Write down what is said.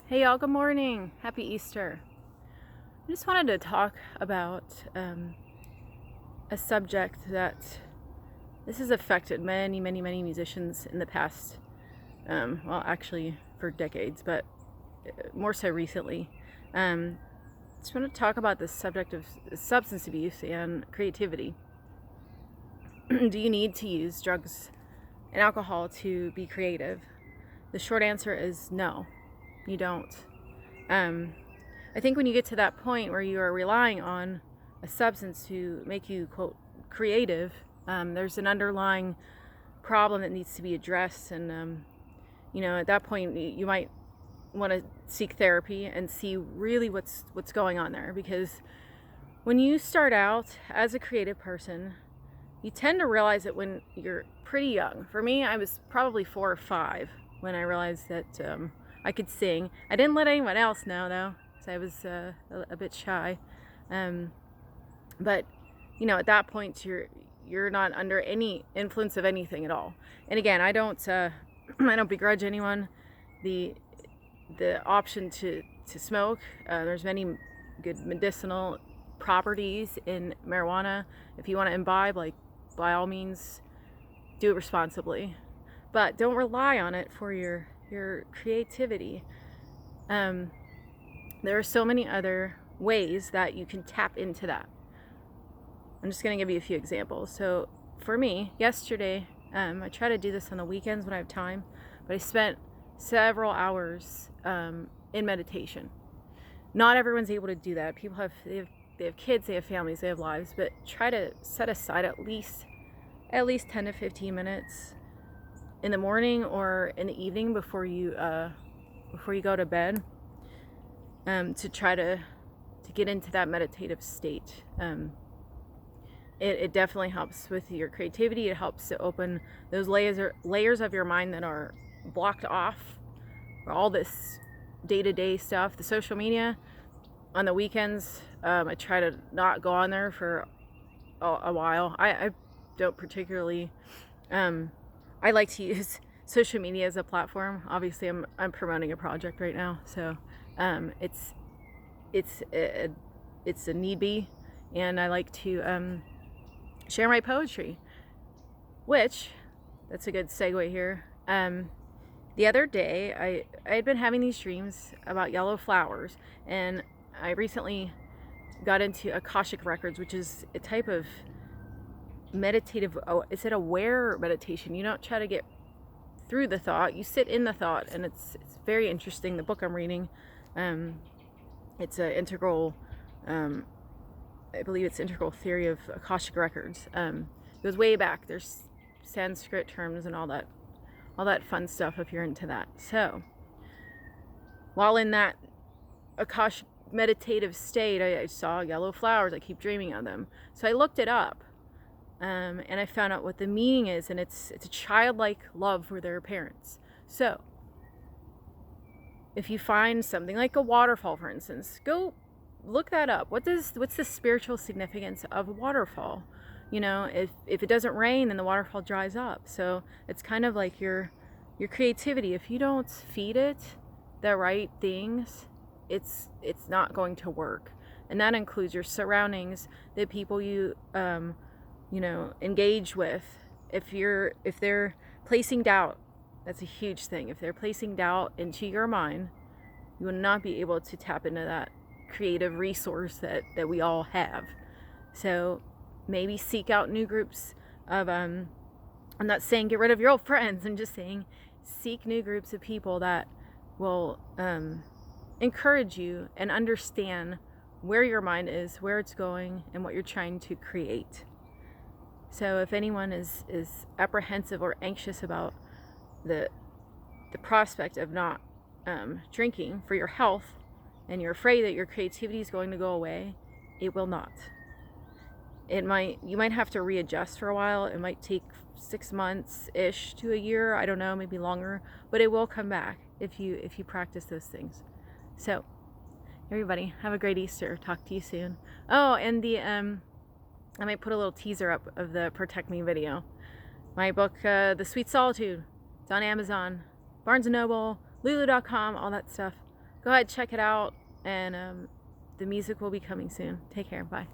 Hey y'all, good morning. Happy Easter. I just wanted to talk about a subject that this has affected many musicians in the past, well, actually for decades, but more so recently. Just want to talk about this subject of substance abuse and creativity. Do you need to use drugs and alcohol to be creative? The short answer is no, you don't. I think when you get to that point where you are relying on a substance to make you, quote, creative, there's an underlying problem that needs to be addressed. And, at that point, you might want to seek therapy and see really what's going on there. Because when you start out as a creative person, you tend to realize it when you're pretty young. For me, I was probably 4 or 5 when I realized that I could sing. I didn't let anyone else know, though. I was a bit shy, but at that point you're not under any influence of anything at all. And again, I don't begrudge anyone the option to smoke. There's many good medicinal properties in marijuana. If you want to imbibe, like, by all means, do it responsibly, but don't rely on it for your creativity. There are so many other ways that you can tap into that. I'm just going to give you a few examples. So for me, yesterday, I try to do this on the weekends when I have time, but I spent several hours in meditation. Not everyone's able to do that. People have kids, they have families, they have lives, but try to set aside at least 10 to 15 minutes in the morning or in the evening before you go to bed. To try to get into that meditative state. It definitely helps with your creativity. It helps to open those layers of your mind that are blocked off for all this day-to-day stuff. The social media on the weekends, I try to not go on there for a while. I don't particularly. I like to use social media as a platform. Obviously, I'm promoting a project right now, so it's a need be, and I like to share my poetry, which that's a good segue here. The other day I had been having these dreams about yellow flowers, and I recently got into Akashic Records, which is a type of meditative, it's an aware meditation. You don't try to get through the thought, you sit in the thought, and it's very interesting. The book I'm reading, it's an integral, I believe it's integral theory of Akashic Records. It goes way back. There's Sanskrit terms and all that fun stuff if you're into that. So while in that Akashic meditative state, I saw yellow flowers. I keep dreaming of them. So I looked it up. And I found out what the meaning is, and it's a childlike love for their parents. So if you find something like a waterfall, for instance, go look that up. What's the spiritual significance of a waterfall? If it doesn't rain, then the waterfall dries up. So it's kind of like your creativity. If you don't feed it the right things, it's not going to work. And that includes your surroundings, the people you engage with. If they're placing doubt, that's a huge thing. If they're placing doubt into your mind, you will not be able to tap into that creative resource that we all have. So maybe seek out new groups of, I'm not saying get rid of your old friends, I'm just saying seek new groups of people that will encourage you and understand where your mind is, where it's going, and what you're trying to create. So if anyone is apprehensive or anxious about the prospect of not drinking for your health, and you're afraid that your creativity is going to go away, it will not. You might have to readjust for a while. It might take 6 months-ish to a year. I don't know, maybe longer, but it will come back if you practice those things. So everybody, have a great Easter. Talk to you soon. Oh, and I might put a little teaser up of the Protect Me video. My book, The Sweet Solitude, it's on Amazon, Barnes & Noble, Lulu.com, all that stuff. go ahead, check it out, and the music will be coming soon. Take care. Bye.